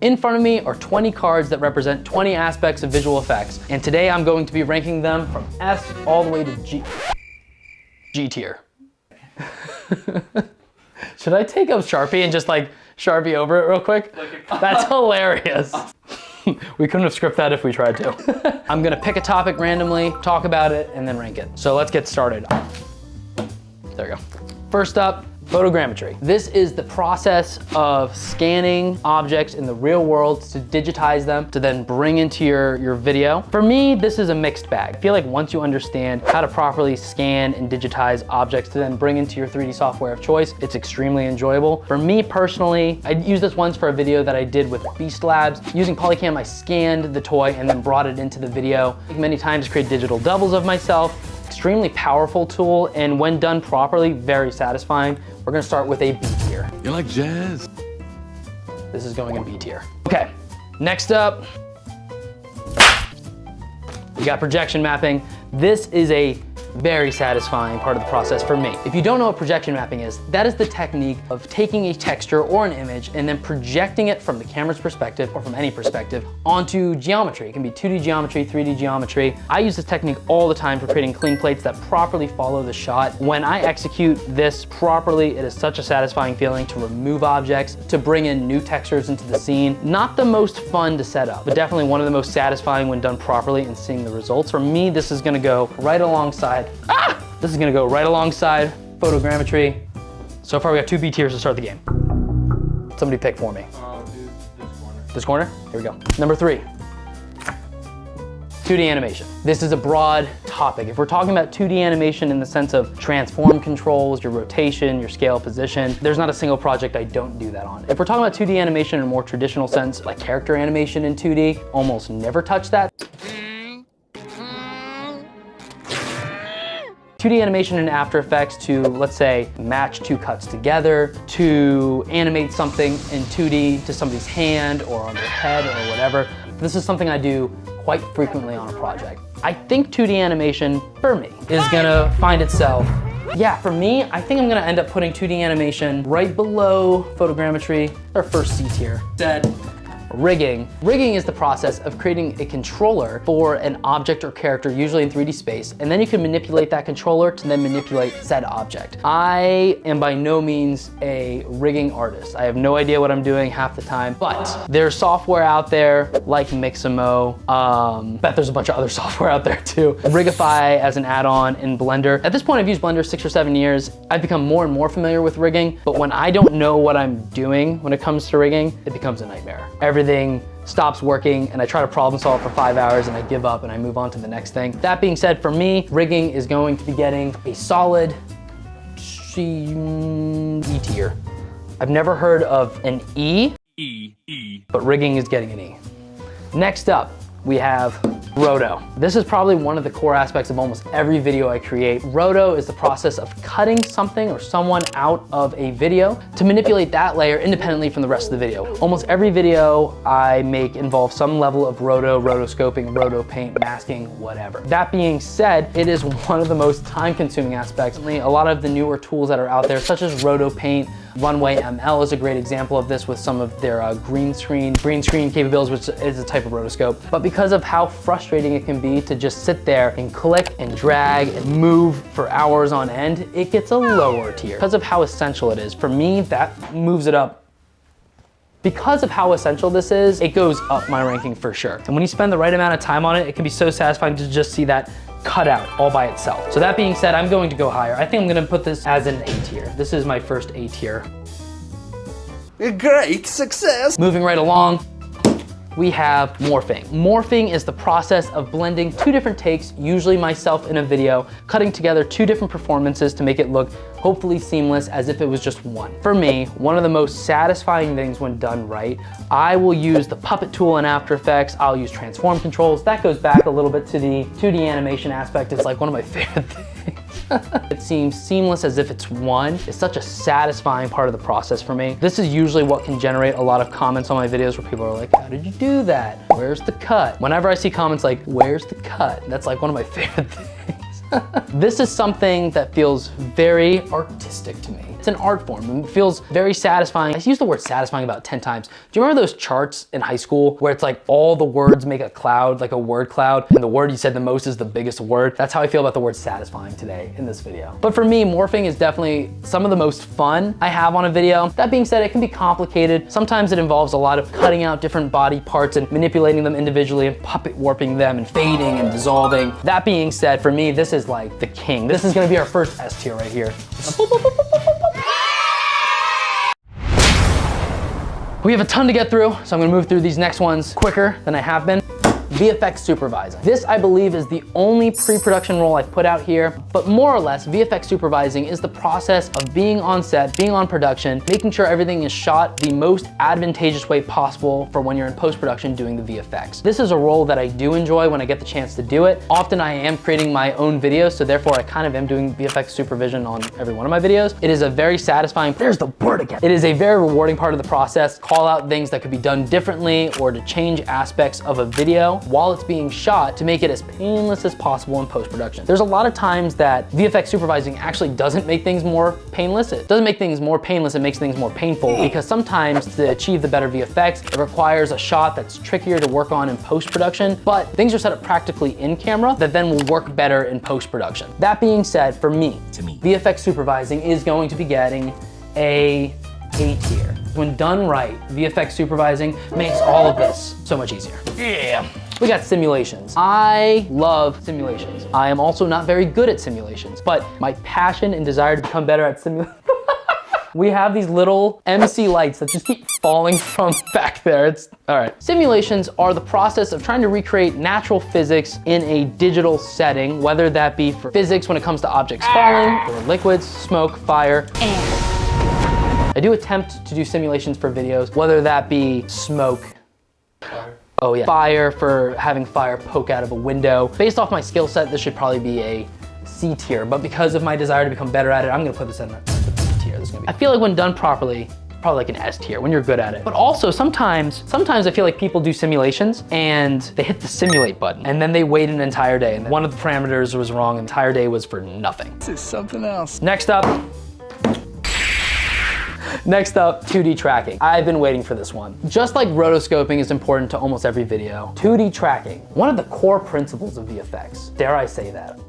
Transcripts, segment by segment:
In front of me are 20 cards that represent 20 aspects of visual effects. And today I'm going to be ranking them from S all the way to G tier. Should I take up Sharpie and just like Sharpie over it real quick? That's hilarious. We couldn't have scripted that if we tried to. I'm gonna pick a topic randomly, talk about it, and then rank it. So let's get started. There we go. First up, photogrammetry. This is the process of scanning objects in the real world to digitize them, to then bring into your video. For me, this is a mixed bag. I feel like once you understand how to properly scan and digitize objects to then bring into your 3D software of choice, it's extremely enjoyable. For me personally, I used this once for a video that I did with Beast Labs. Using Polycam, I scanned the toy and then brought it into the video. Many times create digital doubles of myself. Extremely powerful tool, and when done properly, very satisfying. We're gonna start with a B tier. You like jazz? This is going in B tier. Okay, next up, we got projection mapping. This is a very satisfying part of the process for me. If you don't know what projection mapping is, that is the technique of taking a texture or an image and then projecting it from the camera's perspective or from any perspective onto geometry. It can be 2D geometry, 3D geometry. I use this technique all the time for creating clean plates that properly follow the shot. When I execute this properly, it is such a satisfying feeling to remove objects, to bring in new textures into the scene. Not the most fun to set up, but definitely one of the most satisfying when done properly and seeing the results. For me, this is gonna go right alongside This is gonna go right alongside photogrammetry. So far we got 2 B tiers to start the game. Somebody pick for me. Dude, this corner. This corner? Here we go. Number 3. 2D animation. This is a broad topic. If we're talking about 2D animation in the sense of transform controls, your rotation, your scale position, there's not a single project I don't do that on. If we're talking about 2D animation in a more traditional sense, like character animation in 2D, almost never touch that. 2D animation in After Effects to, let's say, match 2 cuts together, to animate something in 2D to somebody's hand or on their head or whatever. This is something I do quite frequently on a project. I think 2D animation, for me, is gonna find itself. Yeah, for me, I think I'm gonna end up putting 2D animation right below photogrammetry, our first C tier. Rigging. Rigging is the process of creating a controller for an object or character, usually in 3D space, and then you can manipulate that controller to then manipulate said object. I am by no means a rigging artist. I have no idea what I'm doing half the time, but there's software out there like Mixamo. Bet there's a bunch of other software out there too. Rigify as an add-on in Blender. At this point, I've used Blender 6 or 7 years. I've become more and more familiar with rigging, but when I don't know what I'm doing when it comes to rigging, it becomes a nightmare. Everything stops working and I try to problem solve for 5 hours and I give up and I move on to the next thing. That being said, for me, rigging is going to be getting a solid E tier. I've never heard of an E, but rigging is getting an E. Next up, we have roto. This is probably one of the core aspects of almost every video I create. Roto is the process of cutting something or someone out of a video to manipulate that layer independently from the rest of the video. Almost every video I make involves some level of roto, rotoscoping, roto paint, masking, whatever. That being said, it is one of the most time-consuming aspects. A lot of the newer tools that are out there, such as roto paint, Runway ML is a great example of this with some of their green screen capabilities, which is a type of rotoscope. But because of how frustrating it can be to just sit there and click and drag and move for hours on end, it gets a lower tier. Because of how essential it is. For me, that moves it up. Because of how essential this is, it goes up my ranking for sure. And when you spend the right amount of time on it, it can be so satisfying to just see that cut out all by itself. So that being said, I'm going to go higher. I think I'm gonna put this as an A tier. This is my first A tier. Great success! Moving right along, we have morphing. Morphing is the process of blending 2 different takes, usually myself in a video, cutting together 2 different performances to make it look hopefully seamless as if it was just one. For me, one of the most satisfying things when done right, I will use the puppet tool in After Effects, I'll use transform controls. That goes back a little bit to the 2D animation aspect. It's like one of my favorite things. It seems seamless as if it's one. It's such a satisfying part of the process for me. This is usually what can generate a lot of comments on my videos where people are like, how did you do that? Where's the cut? Whenever I see comments like, where's the cut? That's like one of my favorite things. This is something that feels very artistic to me. It's an art form and it feels very satisfying. I used the word satisfying about 10 times. Do you remember those charts in high school where it's like all the words make a cloud, like a word cloud, and the word you said the most is the biggest word? That's how I feel about the word satisfying today in this video. But for me, morphing is definitely some of the most fun I have on a video. That being said, it can be complicated. Sometimes it involves a lot of cutting out different body parts and manipulating them individually and puppet warping them and fading and dissolving. That being said, for me, this is like the king. This is gonna be our first S tier right here. We have a ton to get through, so I'm gonna move through these next ones quicker than I have been. VFX supervising. This, I believe, is the only pre-production role I've put out here, but more or less, VFX supervising is the process of being on set, being on production, making sure everything is shot the most advantageous way possible for when you're in post-production doing the VFX. This is a role that I do enjoy when I get the chance to do it. Often I am creating my own videos, so therefore I kind of am doing VFX supervision on every one of my videos. It is a very satisfying, there's the word again. It is a very rewarding part of the process. Call out things that could be done differently or to change aspects of a video while it's being shot to make it as painless as possible in post-production. There's a lot of times that VFX supervising actually doesn't make things more painless. It doesn't make things more painless, it makes things more painful, because sometimes to achieve the better VFX, it requires a shot that's trickier to work on in post-production, but things are set up practically in camera that then will work better in post-production. That being said, for me, VFX supervising is going to be getting A tier. When done right, VFX supervising makes all of this so much easier. Yeah. We got simulations. I love simulations. I am also not very good at simulations, but my passion and desire to become better at simulations. We have these little MC lights that just keep falling from back there. All right. Simulations are the process of trying to recreate natural physics in a digital setting, whether that be for physics when it comes to objects falling, or liquids, smoke, fire, I do attempt to do simulations for videos, whether that be smoke, oh yeah, fire for having fire poke out of a window. Based off my skill set, this should probably be a C tier, but because of my desire to become better at it, I'm gonna put this in a B tier. This is gonna be, I feel like when done properly, probably like an S tier when you're good at it. But also sometimes I feel like people do simulations and they hit the simulate button and then they wait an entire day and one of the parameters was wrong, the entire day was for nothing. This is something else. Next up, 2D tracking. I've been waiting for this one. Just like rotoscoping is important to almost every video, 2D tracking, one of the core principles of VFX. Dare I say that?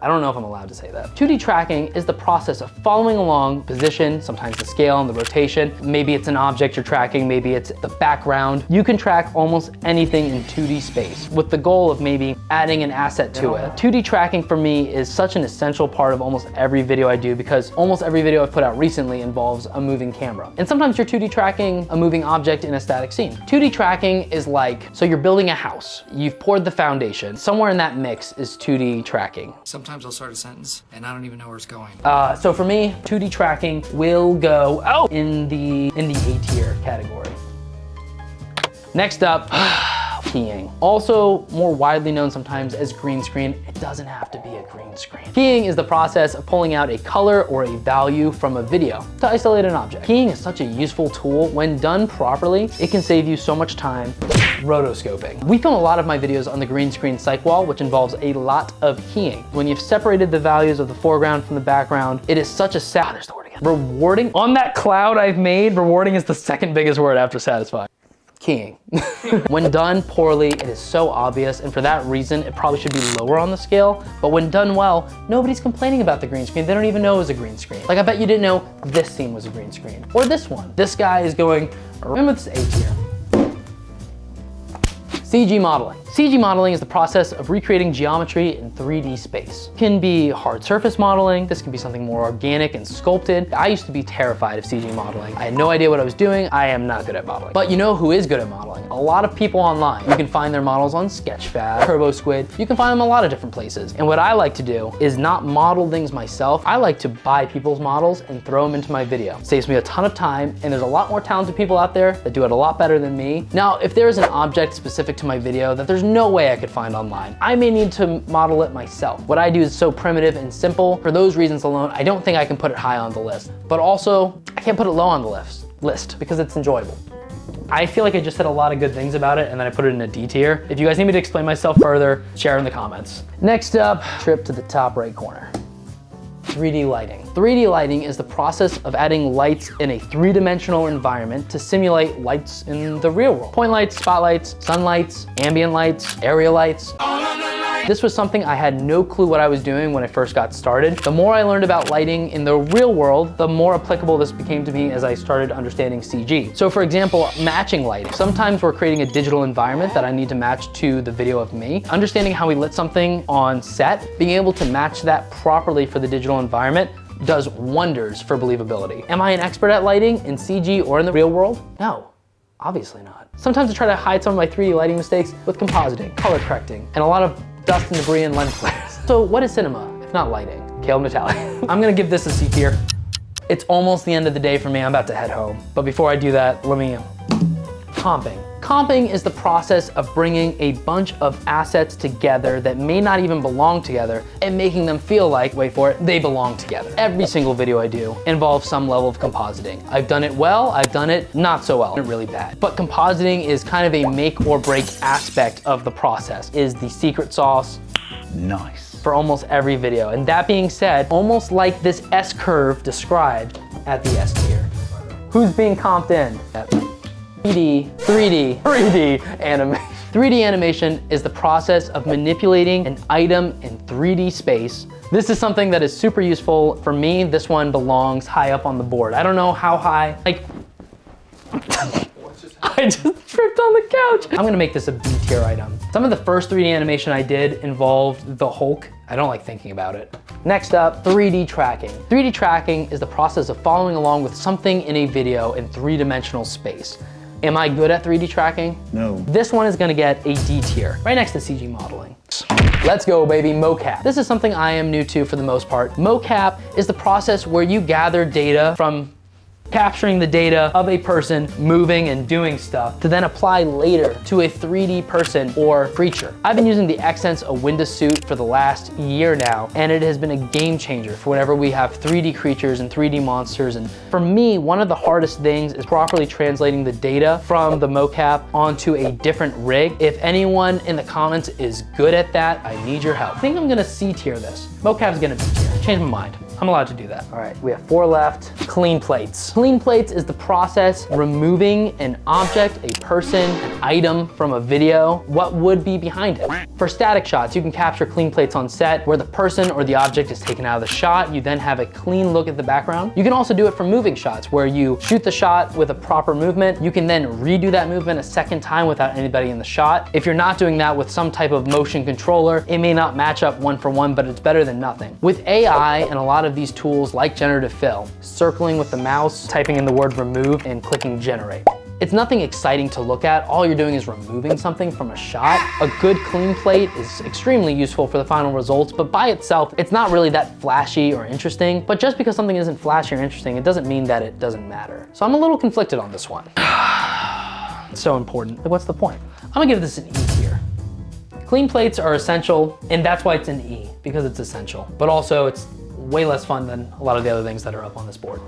I don't know if I'm allowed to say that. 2D tracking is the process of following along position, sometimes the scale and the rotation. Maybe it's an object you're tracking, maybe it's the background. You can track almost anything in 2D space with the goal of maybe adding an asset to it. 2D tracking for me is such an essential part of almost every video I do because almost every video I've put out recently involves a moving camera. And sometimes you're 2D tracking a moving object in a static scene. 2D tracking is like, so you're building a house, you've poured the foundation, somewhere in that mix is 2D tracking. Sometimes I'll start a sentence and I don't even know where it's going. So for me, 2D tracking will go in the A tier category. Next up, keying. Also more widely known sometimes as green screen. It doesn't have to be a green screen. Keying is the process of pulling out a color or a value from a video to isolate an object. Keying is such a useful tool. When done properly, it can save you so much time. Rotoscoping. We film a lot of my videos on the green screen cyc wall, which involves a lot of keying. When you've separated the values of the foreground from the background, it is such a there's the word again. Rewarding. On that cloud I've made, rewarding is the second biggest word after satisfying. Keying. When done poorly, it is so obvious, and for that reason, it probably should be lower on the scale, but when done well, nobody's complaining about the green screen. They don't even know it was a green screen. Like, I bet you didn't know this scene was a green screen, or this one. This guy is going, remember this A tier. CG modeling. CG modeling is the process of recreating geometry in 3D space. It can be hard surface modeling. This can be something more organic and sculpted. I used to be terrified of CG modeling. I had no idea what I was doing. I am not good at modeling. But you know who is good at modeling? A lot of people online. You can find their models on Sketchfab, TurboSquid. You can find them a lot of different places. And what I like to do is not model things myself. I like to buy people's models and throw them into my video. It saves me a ton of time, and there's a lot more talented people out there that do it a lot better than me. Now, if there is an object specific to my video that there's no way I could find online, I may need to model it myself. What I do is so primitive and simple. For those reasons alone, I don't think I can put it high on the list. But also, I can't put it low on the list because it's enjoyable. I feel like I just said a lot of good things about it and then I put it in a D tier. If you guys need me to explain myself further, share in the comments. Next up, trip to the top right corner. 3D lighting. 3D lighting is the process of adding lights in a three-dimensional environment to simulate lights in the real world. Point lights, spotlights, sunlights, ambient lights, area lights. This was something I had no clue what I was doing when I first got started. The more I learned about lighting in the real world, the more applicable this became to me as I started understanding CG. So for example, matching lighting. Sometimes we're creating a digital environment that I need to match to the video of me. Understanding how we lit something on set, being able to match that properly for the digital environment does wonders for believability. Am I an expert at lighting in CG or in the real world? No. Obviously not. Sometimes I try to hide some of my 3D lighting mistakes with compositing, color correcting, and a lot of dust and debris and lens flares. So what is cinema, if not lighting? Caleb Natale. I'm gonna give this a C tier. It's almost the end of the day for me. I'm about to head home. But before I do that, let me, comping. Comping is the process of bringing a bunch of assets together that may not even belong together and making them feel like, wait for it, they belong together. Every single video I do involves some level of compositing. I've done it well, I've done it not so well, really bad. But compositing is kind of a make or break aspect of the process, is the secret sauce. Nice. For almost every video. And that being said, almost like this S curve described at the S tier. Who's being comped in? 3D animation. 3D animation is the process of manipulating an item in 3D space. This is something that is super useful for me. This one belongs high up on the board. I don't know how high, like, I just tripped on the couch. I'm gonna make this a B tier item. Some of the first 3D animation I did involved the Hulk. I don't like thinking about it. Next up, 3D tracking. 3D tracking is the process of following along with something in a video in three-dimensional space. Am I good at 3D tracking? No. This one is gonna get a D tier, right next to CG modeling. Let's go, baby, mocap. This is something I am new to for the most part. Mocap is the process where you gather data from capturing the data of a person moving and doing stuff to then apply later to a 3D person or creature. I've been using the Xsense Awinda suit for the last year now, and it has been a game changer for whenever we have 3D creatures and 3D monsters. And for me, one of the hardest things is properly translating the data from the mocap onto a different rig. If anyone in the comments is good at that, I need your help. I think I'm gonna C tier this. Mocap's gonna B tier. Change my mind. I'm allowed to do that. All right, we have 4 left. Clean plates. Clean plates is the process removing an object, a person, an item from a video, what would be behind it. For static shots, you can capture clean plates on set where the person or the object is taken out of the shot. You then have a clean look at the background. You can also do it for moving shots where you shoot the shot with a proper movement. You can then redo that movement a second time without anybody in the shot. If you're not doing that with some type of motion controller, it may not match up 1 for 1, but it's better than nothing. With AI and a lot of these tools like generative fill, circling with the mouse, typing in the word remove and clicking generate. It's nothing exciting to look at. All you're doing is removing something from a shot. A good clean plate is extremely useful for the final results, but by itself, it's not really that flashy or interesting. But just because something isn't flashy or interesting, it doesn't mean that it doesn't matter. So I'm a little conflicted on this one. It's so important. Like, what's the point? I'm gonna give this an E tier. Clean plates are essential, and that's why it's an E, because it's essential. But also, it's way less fun than a lot of the other things that are up on this board.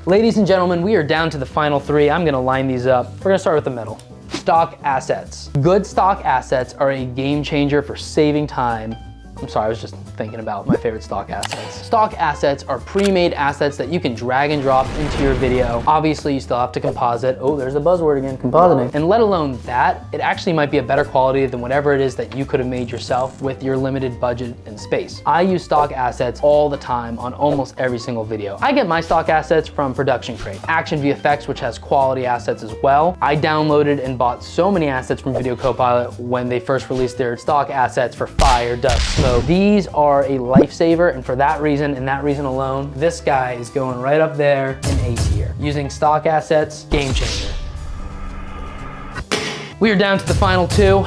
Ladies and gentlemen, we are down to the final 3. I'm gonna line these up. We're gonna start with the middle. Stock assets. Good stock assets are a game changer for saving time. I'm sorry, I was just thinking about my favorite stock assets. Stock assets are pre-made assets that you can drag and drop into your video. Obviously, you still have to composite. Oh, there's a buzzword again, compositing. And let alone that, it actually might be a better quality than whatever it is that you could have made yourself with your limited budget and space. I use stock assets all the time on almost every single video. I get my stock assets from Production Crate. Action VFX, which has quality assets as well. I downloaded and bought so many assets from Video Copilot when they first released their stock assets for fire, dust, smoke. These are a lifesaver, and for that reason and that reason alone, this guy is going right up there in A tier. Using stock assets, game changer. We are down to the final 2.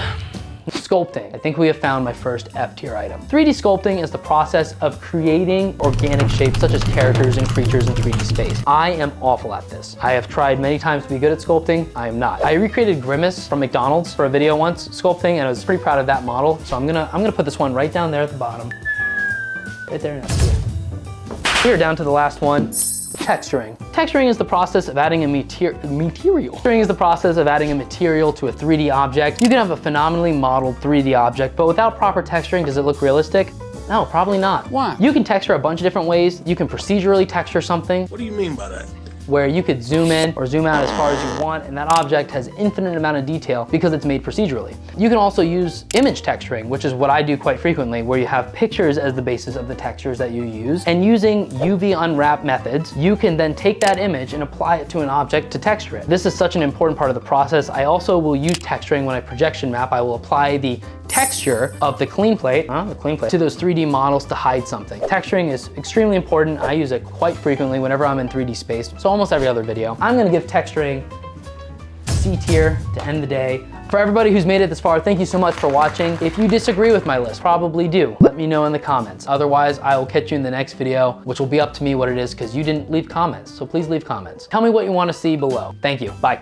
Sculpting. I think we have found my first F tier item. 3D sculpting is the process of creating organic shapes such as characters and creatures in 3D space. I am awful at this. I have tried many times to be good at sculpting. I am not. I recreated Grimace from McDonald's for a video once, sculpting, and I was pretty proud of that model. So I'm gonna put this one right down there at the bottom. Right there next to you. We are down to the last one. Texturing. Texturing is the process of adding a material. Texturing is the process of adding a material to a 3D object. You can have a phenomenally modeled 3D object, but without proper texturing, does it look realistic? No, probably not. Why? You can texture a bunch of different ways. You can procedurally texture something, What do you mean by that? where you could zoom in or zoom out as far as you want, and that object has infinite amount of detail because it's made procedurally. You can also use image texturing, which is what I do quite frequently, where you have pictures as the basis of the textures that you use. And using UV unwrap methods, you can then take that image and apply it to an object to texture it. This is such an important part of the process. I also will use texturing when I projection map. I will apply the texture of the clean plate to those 3D models to hide something. Texturing is extremely important. I use it quite frequently whenever I'm in 3D space, so almost every other video. I'm gonna give texturing C tier to end the day. For everybody who's made it this far, thank you so much for watching. If you disagree with my list, probably do. Let me know in the comments. Otherwise, I will catch you in the next video, which will be up to me what it is because you didn't leave comments. So please leave comments. Tell me what you want to see below. Thank you. Bye.